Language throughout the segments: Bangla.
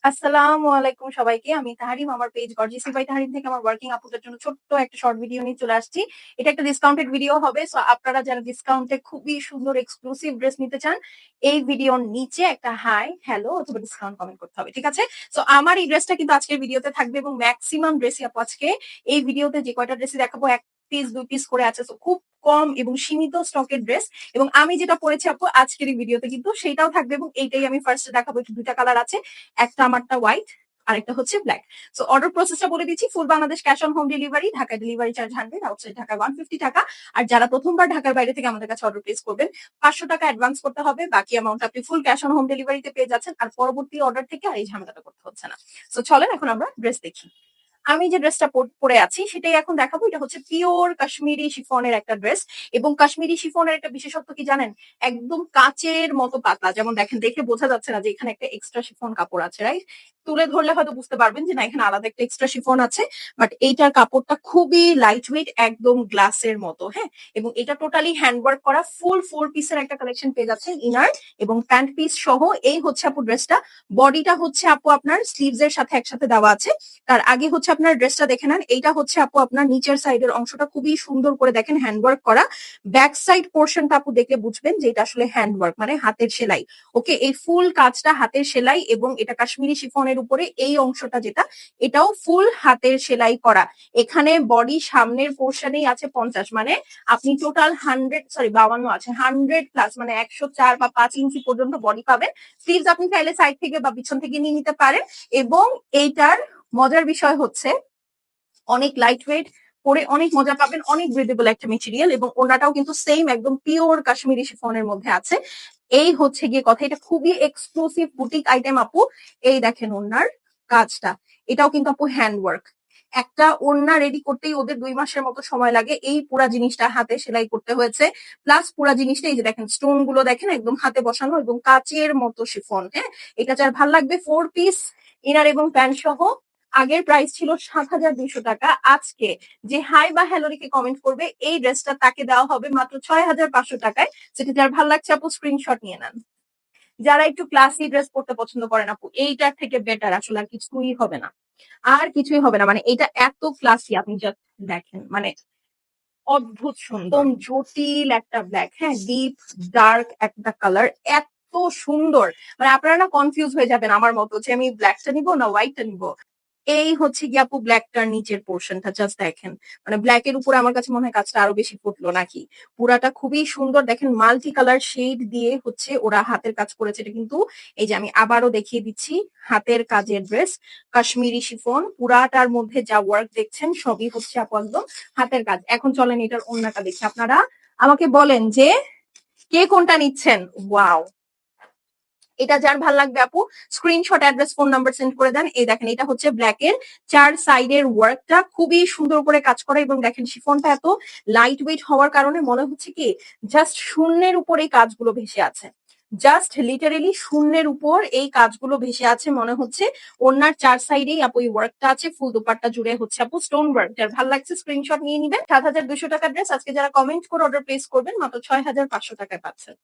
আসসালামু আলাইকুম সবাইকে। আমি তাহারিম। আমার পেজ গর্জিয়াস বাই তাহারিম থেকে আমার ওয়ার্কিং আপুদের জন্য ছোট্ট একটা শর্ট ভিডিও নিয়ে চলে আসছি। এটা একটা ডিসকাউন্টেড ভিডিও হবে। সো আপনারা যারা ডিসকাউন্টে খুবই সুন্দর এক্সক্লুসিভ ড্রেস নিতে চান, এই ভিডিওর নিচে একটা হাই, হ্যালো অথবা ডিসকাউন্ট কমেন্ট করতে হবে। ঠিক আছে? সো আমার এই ড্রেসটা কিন্তু আজকের ভিডিওতে থাকবে এবং ম্যাক্সিমাম ড্রেসই আপু আজকে এই ভিডিওতে যে কয়টা ড্রেসই দেখাবো 1 পিস 2 পিস করে আছে। সো খুব কম এবং সীমিত স্টকের ড্রেস এবং আমি যেটা পরেছি আপু আজকের এই ভিডিওতে কিন্তু সেটাও থাকবে এবং এইটাই আমি ফার্স্টে দেখাবো। একটু দুইটা কালার আছে, একটা আমারটা হোয়াইট আর একটা হচ্ছে ব্ল্যাক। সো অর্ডার প্রসেসটা বলে দিচ্ছি। Full Bangladesh cash on home delivery, Dhaka delivery charge 100, outside Dhaka 150 টাকা। আর যারা প্রথমবার ঢাকার বাইরে থেকে আমাদের কাছে অর্ডার প্লেস করবেন 500 টাকা অ্যাডভান্স করতে হবে, বাকি অ্যামাউন্ট আপনি ফুল ক্যাশ অন হোম ডেলিভারিতে পেয়ে যাচ্ছেন। আর পরবর্তী অর্ডার থেকে আর এই ঝামেলাটা করতে হচ্ছে না। সো চলেন এখন আমরা ড্রেস দেখি। আমি যে ড্রেসটা পরে আছি সেটাই এখন দেখাবো। এটা হচ্ছে পিওর কাশ্মীরি শিফনের একটা ড্রেস এবং কাশ্মীরি শিফনের একটা বিশেষত্ব কি জানেন? একদম কাচের মতো পাতলা। যেমন দেখেন, দেখে বোঝা যাচ্ছে না যে এখানে একটা এক্সট্রা শিফন কাপড় আছে, রাইট? তুলে ধরলে হয়তো বুঝতে পারবেন যে না, এখানে আলাদা একটা এক্সট্রা শিফন আছে। বাট এইটার কাপড়টা খুবই লাইট ওয়েট, একদম গ্লাসের মতো। হ্যাঁ, এবং এটা টোটালি হ্যান্ডওয়ার্ক করা ফুল 4 পিসের একটা কালেকশন পেয়ে যাচ্ছেন, ইনার এবং প্যান্ট পিস সহ। এই হচ্ছে আপু ড্রেসটা। বডিটা হচ্ছে আপু আপনার স্লিভস এর সাথে একসাথে দেওয়া আছে। তার আগে হচ্ছে আপনার ড্রেসটা দেখে নেন। এইটা হচ্ছে আপু আপনার নিচের সাইডের অংশটা খুবই সুন্দর করে দেখেন হ্যান্ডওয়ার্ক করা। ব্যাক সাইড পোর্শনটা আপু দেখলে বুঝবেন যে এটা আসলে হ্যান্ডওয়ার্ক, মানে হাতের সেলাই। ওকে, এই ফুল কাজটা হাতের সেলাই এবং এটা কাশ্মীরি শিফনের উপরে এই অংশটা যেটা, এটাও ফুল হাতের সেলাই করা। এখানে বডি সামনের পোর্শনেই আছে 50, মানে আপনি টোটাল 52 আছে, 100+, মানে 104 বা 5 ইঞ্চি পর্যন্ত বডি পাবেন। স্লিভস আপনি চাইলে সাইড থেকে বা পিছন থেকে নিয়ে নিতে পারেন। এবং এইটার মজার বিষয় হচ্ছে অনেক লাইট ওয়েট, পরে অনেক মজা পাবেন, অনেক ব্রিদেবল একটা মেটেরিয়াল এবং ওনাটাও কিন্তু সেম একদম পিওর কাশ্মীরি শিফনের মধ্যে আছে। এই হচ্ছে গিয়ে কথা, এটা খুবই এক্সক্লুসিভ বুটিক আইটেম আপু। এই দেখেন ওনার কাজটা, এটাও কিন্তু আপু হ্যান্ডওয়ার্ক। একটা ওড়না রেডি করতেই ওদের 2 মাসের মতো সময় লাগে। এই পুরা জিনিসটা হাতে সেলাই করতে হয়েছে, প্লাস পুরা জিনিসটা এই যে দেখেন স্টোন গুলো দেখেন একদম হাতে বসানো এবং কাচের মতো শিফন। হ্যাঁ, এটা যার ভাল লাগবে 4 পিস ইনার এবং প্যান্ট সহ। আগের প্রাইস ছিল 7,200 টাকা। আজকে যে হাই বা হ্যালো লিখে কমেন্ট করবে এই ড্রেসটা তাকে দেওয়া হবে মাত্র 6,500 টাকায়। যেটা যার ভালো লাগছে আপু স্ক্রিনশট নিয়ে নেন। যারা একটু ক্লাসি ড্রেস পড়তে পছন্দ করেন আপু, এইটার থেকে বেটার আসলে আর কিছুই হবে না, আর কিছুই হবে না। মানে এটা এত ক্লাসি, আপনি জাস্ট দেখেন, মানে অদ্ভুত সুন্দর, জটিল একটা ব্ল্যাক। হ্যাঁ, ডিপ ডার্ক একটা কালার, এত সুন্দর। মানে আপনারা না কনফিউজ হয়ে যাবেন আমার মতো যে আমি ব্ল্যাকটা নিবো না হোয়াইটটা নিবো। এই হচ্ছে গিয়ে আপু ব্ল্যাকটার নিচের পোর্শনটা জাস্ট দেখেন, মানে ব্ল্যাক এর উপরে আমার কাছে মনে হয় কাজটা আরো বেশি ফুটলো নাকি। পুরাটা খুবই সুন্দর দেখেন, মাল্টি কালার শেড দিয়ে হচ্ছে ওরা হাতের কাজ করেছে। এটা কিন্তু এই যে আমি আবারও দেখিয়ে দিচ্ছি, হাতের কাজের ড্রেস, কাশ্মীরি শিফন। পুরাটার মধ্যে যা ওয়ার্ক দেখছেন সবই হচ্ছে আপু একদম হাতের কাজ। এখন চলেন এটার ওড়নাটা দেখি, আপনারা আমাকে বলেন যে কে কোনটা নিচ্ছেন। ওয়াও, এটা যার ভাল লাগবে আপু screenshot, address, phone number send করে দেন। এই দেখেন, এটা হচ্ছে ব্ল্যাক এর 4 সাইডের ওয়ার্কটা খুবই সুন্দর করে কাজ করা এবং দেখেন শিফনটা এত লাইট ওয়েট হওয়ার কারণে মনে হচ্ছে কি জাস্ট শূন্যের উপর এই কাজগুলো ভেসে আছে। জাস্ট লিটারেলি শূন্যের উপর এই কাজগুলো ভেসে আছে মনে হচ্ছে। ওনার 4 সাইডেই আপু এই ওয়ার্কটা আছে, ফুল দুপাট্টা জুড়ে হচ্ছে আপু স্টোন ওয়ার্ক। যার ভালো লাগছে স্ক্রিনশট নিয়ে নিবেন। 7,200 টাকার ড্রেস আজকে যারা কমেন্ট করে অর্ডার প্লেস করবেন মাত্র 6,500 টাকায় পাচ্ছেন।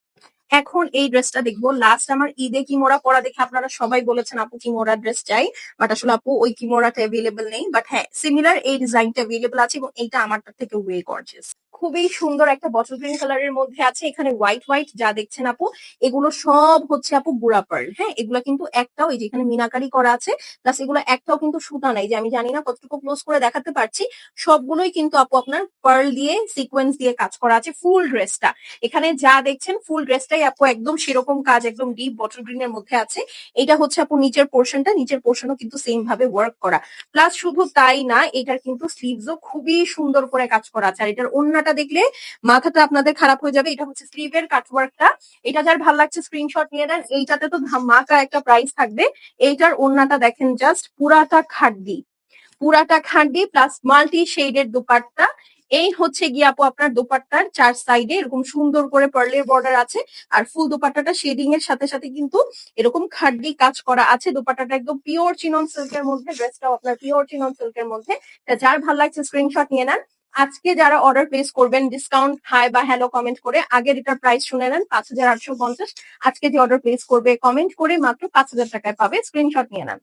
এখন এই ড্রেসটা দেখবো। লাস্ট আমার ঈদে কিমোরা পরা দেখে আপনারা সবাই বলেছেন আপু কিমোরা ড্রেস চাই, বাট আসলে আপু ওই কিমোরাটা অ্যাভেলেবল নেই। বাট হ্যাঁ, সিমিলার এই ডিজাইনটা অ্যাভেলেবল আছে এবং এইটা আমারটার থেকে ওয়ে গর্জিয়াস। খুবই সুন্দর একটা বটল গ্রিন কালারের মধ্যে আছে। এখানে হোয়াইট হোয়াইট যা দেখছেন আপু, এগুলো সব হচ্ছে আপু বুড়া পার্ল। হ্যাঁ, এগুলো কিন্তু একটাও, এই যে এখানে মিনাকারি করা আছে, প্লাস এগুলো একটাও কিন্তু সুতা নাই। যে আমি জানি না কতটুকু ক্লোজ করে দেখাতে পারছি, সবগুলোই কিন্তু আপু আপনার পার্ল দিয়ে সিকোয়েন্স দিয়ে কাজ করা আছে ফুল ড্রেসটা। এখানে যা দেখছেন ফুল ড্রেসটাই আপু একদম সেরকম কাজ, একদম ডিপ বটল গ্রিন এর মধ্যে আছে। এটা হচ্ছে আপু নিচের পোর্শনটা, নিচের পোর্শনও কিন্তু সেম ভাবে ওয়ার্ক করা। প্লাস শুধু তাই না, এটার কিন্তু স্লিভসও খুবই সুন্দর করে কাজ করা আছে। আর এটার ওড়নাটা দেখলে মাথাটা আপনাদের খারাপ হয়ে যাবে। এটা হচ্ছে স্লিভের কাটওয়ার্কটা। এটা যার ভালো লাগছে স্ক্রিনশট নিয়ে নেন। এইটাতে তো ধামাকা একটা প্রাইস থাকবে। এইটার ওড়নাটা দেখেন, জাস্ট পুরাটা খাড্ডি, পুরাটা খাড্ডি প্লাস মাল্টি শেডের দুপাট্টা। এই হচ্ছে গিয়ে আপু আপনার দোপাট্টার 4 সাইডে এরকম সুন্দর করে পার্লের বর্ডার আছে। আর ফুল দোপাট্টাটা শেডিং এর সাথে সাথে কিন্তু এরকম খাড্ডি কাজ করা আছে। দোপাট্টাটা একদম পিওর চিনন সিল্কের মধ্যে, ড্রেসটাও আপনার পিওর চিনন সিল্কের মধ্যে। যার ভালো লাগছে স্ক্রিনশট নিয়ে নেন। আজকে যারা অর্ডার প্লেস করবেন ডিসকাউন্ট হাই বা হ্যালো কমেন্ট করে আগের এটার প্রাইস শুনে নেন 5,850। আজকে যে অর্ডার প্লেস করবে কমেন্ট করে মাত্র 5,000 টাকায় পাবে, স্ক্রিনশট নিয়ে নেন।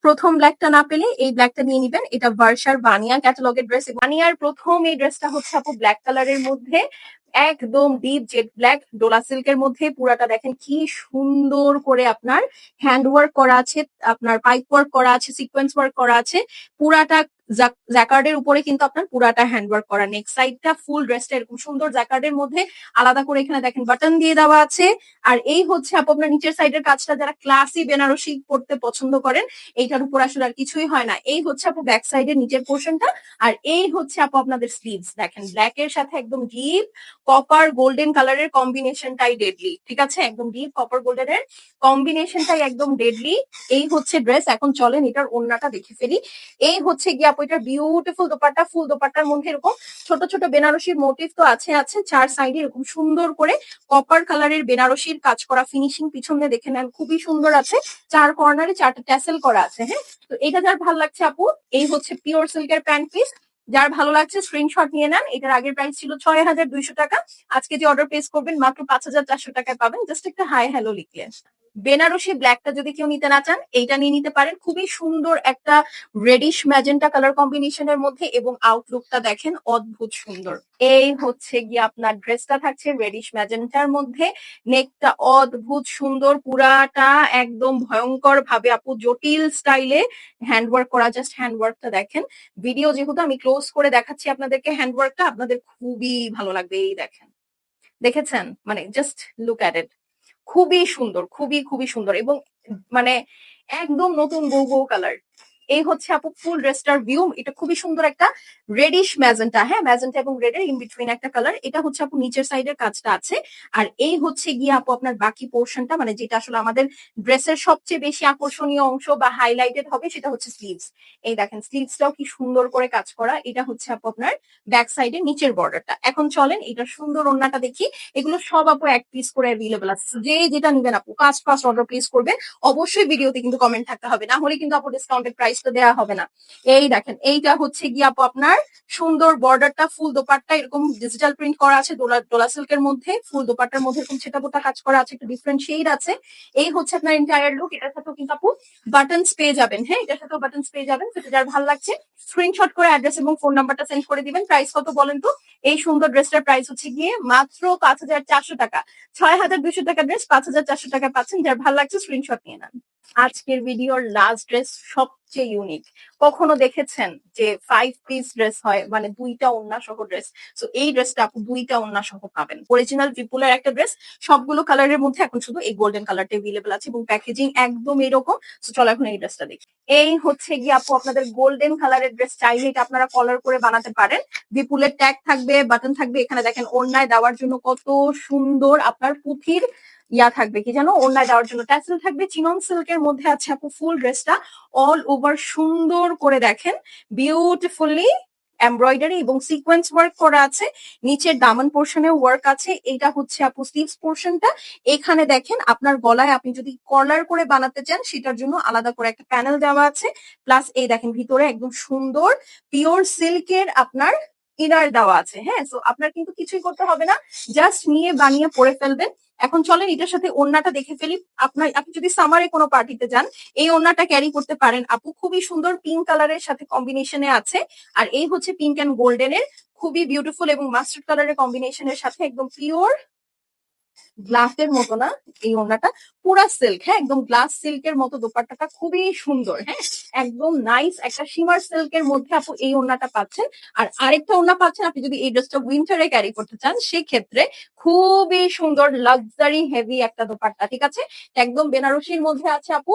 প্রথম ব্ল্যাকটা না পেলে এই ব্ল্যাকটা নিয়ে নিবেন। এটা ভার্সার বানিয়া ক্যাটালগের ড্রেস। বানিয়ার প্রথম এই ড্রেসটা হচ্ছে আপু ব্ল্যাক কালারের মধ্যে, একদম ডিপ জেড ব্ল্যাক ডোলা সিল্কের মধ্যে। পুরাটা দেখেন কি সুন্দর করে আপনার হ্যান্ড ওয়ার্ক করা আছে, আপনার পাইপ ওয়ার্ক করা আছে, সিকোয়েন্স ওয়ার্ক করা আছে। পুরাটা জ্যাকার্ডের উপরে কিন্তু আপনার পুরাটা হ্যান্ড ওয়ার্ক করা। নেক সাইডটা ফুল ড্রেসটা এরকম সুন্দর জ্যাকার্ডের মধ্যে, আলাদা করে এখানে দেখেন বাটন দিয়ে দেওয়া আছে। আর এই হচ্ছে আপু আপনার নিচের সাইডের কাজটা, যারা ক্লাসি বেনারসি পড়তে পছন্দ করেন এইটার উপর আসলে আর কিছুই হয় না। এই হচ্ছে আপু ব্যাক সাইডের নিচের পোর্শনটা। আর এই হচ্ছে আপু আপনাদের স্লিভস, দেখেন ব্ল্যাক এর সাথে একদম ডিপ কপার গোল্ডেন কালারের কম্বিনেশনটাই ডেডলি। ঠিক আছে, একদম ডিপ কপার গোল্ডেনের কম্বিনেশনটাই একদম ডেডলি। এই হচ্ছে ড্রেস। এখন চলেন এটার ওড়নাটা দেখে ফেলি। এই হচ্ছে গিয়ে আপু এটার বিউটিফুল দোপাট্টা। ফুল দোপাট্টার মধ্যে এরকম ছোট ছোট বেনারসির মোটিভ তো আছে আছে, চার সাইডে এরকম সুন্দর করে কপার কালারের বেনারসির কাজ করা ফিনিশিং পিছনে দেখে নেন, খুবই সুন্দর আছে। চার কর্নারে চারটা ট্যাসেল করা আছে। হ্যাঁ, তো এটা যার ভালো লাগছে আপু, এই হচ্ছে পিওর সিল্কের প্যান্ট পিস। যার ভালো লাগছে স্ক্রিনশট নিয়ে নেন। এটার আগের প্রাইস ছিল ৬,২০০ টাকা। আজকে যে অর্ডার প্লেস করবেন মাত্র ৫,৪০০ টাকায় পাবেন, জাস্ট একটা হাই হ্যালো লিখলে। বেনারসি ব্ল্যাকটা যদি কেউ নিতে না চান, এইটা নিয়ে নিতে পারেন। খুবই সুন্দর একটা রেডিশ ম্যাজেন্টা কালার কম্বিনেশনের মধ্যে, এবং আউটলুকটা দেখেন অদ্ভুত সুন্দর। এই হচ্ছে গিয়ে আপনার ড্রেসটা থাকছে রেডিশ ম্যাজেন্টার মধ্যে। নেকটা অদ্ভুত সুন্দর, পুরাটা একদম ভয়ঙ্কর ভাবে আপু জটিল স্টাইলে হ্যান্ডওয়ার্ক করা। জাস্ট হ্যান্ডওয়ার্কটা দেখেন। ভিডিও যেহেতু আমি ক্লোজ করে দেখাচ্ছি আপনাদেরকে, হ্যান্ডওয়ার্কটা আপনাদের খুবই ভালো লাগবে। এই দেখেন, দেখেছেন, মানে জাস্ট লুক অ্যাট ইট। খুবই সুন্দর, খুবই খুবই সুন্দর, এবং মানে একদম নতুন বউ বউ কালার। এই হচ্ছে আপু ফুল ড্রেসটার ভিউ। এটা খুবই সুন্দর একটা রেডিশ ম্যাজেন্টা। হ্যাঁ, ম্যাজেন্টা এবং রেড এর ইন বিটুইন একটা কালার। এটা হচ্ছে আপু নিচের সাইডের কাজটা আছে। আর এই হচ্ছে গিয়ে আপু আপনার বাকি পোর্শনটা, মানে যেটা আসলে আমাদের ড্রেসের সবচেয়ে বেশি আকর্ষণীয় অংশ বা হাইলাইটেড হবে, সেটা হচ্ছে স্লিভস। এই দেখেন স্লিভসটাও কি সুন্দর করে কাজ করা। এটা হচ্ছে আপু আপনার ব্যাক সাইডের নিচের বর্ডারটা। এখন চলেন এটা সুন্দর ওড়নাটা দেখি। এগুলো সব আপু এক পিস করে অ্যাভেলেবল আছে, যে যেটা নিবেন আপু ফার্স্ট ফার্স্ট অর্ডার প্লেস করবে। অবশ্যই ভিডিওতে কিন্তু কমেন্ট থাকতে হবে, না হলে কিন্তু আপু ডিসকাউন্টেড প্রাইস তো দেওয়া হবে না। এই দেখেন, এইটা হচ্ছে গিয়ে আপু আপনার সুন্দর বর্ডারটা, ফুল দোপাট্টা এরকম ডিজিটাল প্রিন্ট করা আছে ডোলা ডোলা সিল্কের মধ্যে। ফুল দোপাট্টার মধ্যে এরকম ছেটা পোটা কাজ করা আছে, একটু ডিফারেন্ট শেড আছে। এই হচ্ছে আপনার এন্টায়ার লুক। এটার সাথেও কিন্তু আপু বাটনস পেয়ে যাবেন। হ্যাঁ, এটার সাথেও বাটনস পেয়ে যাবেন। সেটা যার ভালো লাগছে স্ক্রিনশট করে অ্যাড্রেস এবং ফোন নাম্বারটা সেন্ড করে দিবেন। প্রাইস কত বলেন তো? এই সুন্দর ড্রেসটার প্রাইস হচ্ছে গিয়ে মাত্র ৫,৪০০ টাকা। ৬,২০০ টাকা ড্রেস ৫,৪০০ টাকা পাচ্ছেন। যার ভালো লাগছে স্ক্রিনশট নিয়ে নেন। আজকের ভিডিওর লাস্ট ড্রেস সবচেয়ে ইউনিক। কখনো দেখেছেন যে 5 পিস ড্রেস হয়, মানে 2টা ওড়না সহ ড্রেস? তো এই ড্রেসটা আপু 2টা ওড়না সহ পাবেন। অরিজিনাল বিপুলের একটা ড্রেস, সবগুলো কালারের মধ্যে এখন শুধু এই গোল্ডেন কালারটা अवेलेबल আছে, এবং প্যাকেজিং একদম এরকম। তো চলো এখন এই ড্রেসটা দেখি। এই হচ্ছে গিয়ে আপু আপনাদের গোল্ডেন কালারের ড্রেস। চাইলে এটা আপনারা কলার করে বানাতে পারেন। বিপুলের ট্যাগ থাকবে, বাটন থাকবে। এখানে দেখেন ওড়নায় দেওয়ার জন্য কত সুন্দর আপনার পুঁথির ইয়া থাকবে, কি জানো, ওড়নায় দেওয়ার জন্য ট্যাসেল থাকবে। চিনন সিল্কের মধ্যে আছে আপু ফুল ড্রেসটা। অল ওভার সুন্দর করে দেখেন বিউটিফুলি এমব্রয়ডারি এবং সিকোয়েন্স ওয়ার্ক করা আছে। নিচের দামান পোর্শনে ওয়ার্ক আছে। এটা হচ্ছে আপু স্লিভস পোর্শনটা। এখানে দেখেন আপনার গলায় আপনি যদি কলার করে বানাতে চান, সেটার জন্য আলাদা করে একটা প্যানেল দেওয়া আছে। প্লাস এই দেখেন ভিতরে একদম সুন্দর পিওর সিল্কের আপনার ইনার দেওয়া আছে। হ্যাঁ, সো আপনার কিন্তু কিছুই করতে হবে না, জাস্ট নিয়ে বানিয়ে পরে ফেলবেন। এখন চলেন এটার সাথে ওড়নাটা দেখে ফেলি। আপনি যদি সামারে কোনো পার্টিতে যান, এই ওড়নাটা ক্যারি করতে পারেন আপু। খুবই সুন্দর পিঙ্ক কালারের সাথে কম্বিনেশনে আছে। আর এই হচ্ছে পিঙ্ক অ্যান্ড গোল্ডেনের খুবই বিউটিফুল এবং মাস্টার্ড কালারের কম্বিনেশনের সাথে একদম পিওর গ্লাসের মতো না এই ওড়নাটা, পুরা সিল্ক। হ্যাঁ, একদম গ্লাস সিল্কের মতো দোপাট্টাটা খুবই সুন্দর। হ্যাঁ, একদম নাইস একটা শিমার সিল্কের মধ্যে আপু এই ওড়নাটা পাচ্ছেন। আর আরেকটা ওড়না পাচ্ছেন আপনি যদি এই ড্রেসটা উইন্টারে ক্যারি করতে চান, সেক্ষেত্রে খুবই সুন্দর লাক্সারি হেভি একটা দোপাট্টা। ঠিক আছে, একদম বেনারসির মধ্যে আছে আপু।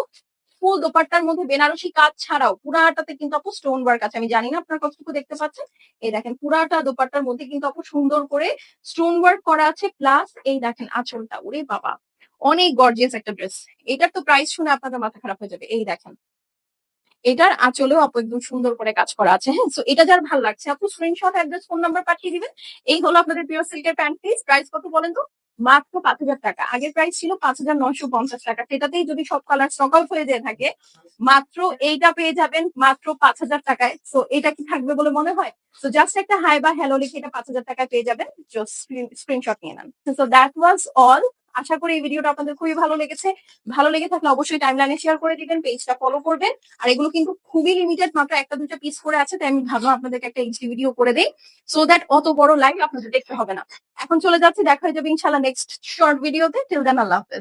ফুল দোপাট্টার মধ্যে বেনারসি কাজ ছাড়াও পুরাটাতে কিন্তু আপু স্টোন ওয়ার্ক আছে। আমি জানি না আপনার কতটুকু দেখতে পাচ্ছেন। এই দেখেন পুরাটা দোপাট্টার মধ্যে কিন্তু আপু সুন্দর করে স্টোন ওয়ার্ক করা আছে। প্লাস এই দেখেন আঁচলটা, ওরে বাবা অনেক গর্জিয়াস একটা ড্রেস। এটার তো প্রাইস শুনে আপনাদের মাথা খারাপ হয়ে যাবে। এই দেখেন এটার আঁচলেও আপু একদম সুন্দর করে কাজ করা আছে। হ্যাঁ, সো এটা যার ভালো লাগছে আপু স্ক্রিনশট অ্যাড্রেস ফোন নাম্বার পাঠিয়ে দিবেন। এই হলো আপনাদের পিওর সিল্কের প্যান্ট পিস। প্রাইস কত বলেন তো? মাত্র ৫,০০০ টাকা। আগের প্রাইস ছিল ৫,৯৫০ টাকা। সেটাতেই যদি সব কালার স্টক আউট হয়ে যেয়ে থাকে, মাত্র এইটা পেয়ে যাবেন মাত্র ৫,০০০ টাকায়। সো এটা কি থাকবে বলে মনে হয়? সো জাস্ট একটা হাই বা হ্যালো লিখে এটা ৫,০০০ টাকায় পেয়ে যাবেন। জাস্ট স্ক্রিনশট নিয়ে নেন। So that was all. আশা করি এই ভিডিওটা আপনাদের খুবই ভালো লেগেছে। ভালো লেগে থাকলে অবশ্যই টাইমলাইনে শেয়ার করে দিবেন, পেজটা ফলো করবেন। আর এগুলো কিন্তু খুবই লিমিটেড, মাত্র 1-2টা পিস করে আছে, তাই আমি ভাবলাম আপনাদেরকে একটা এইচডি ভিডিও করে দেই, সো দ্যাট অত বড় লাইভ আপনাদের দেখতে হবে না। এখন চলে যাচ্ছি, দেখা হয়ে যাবে ইনশাআল্লাহ নেক্সট শর্ট ভিডিওতে। টিল দেন আল্লাহ হাফেজ।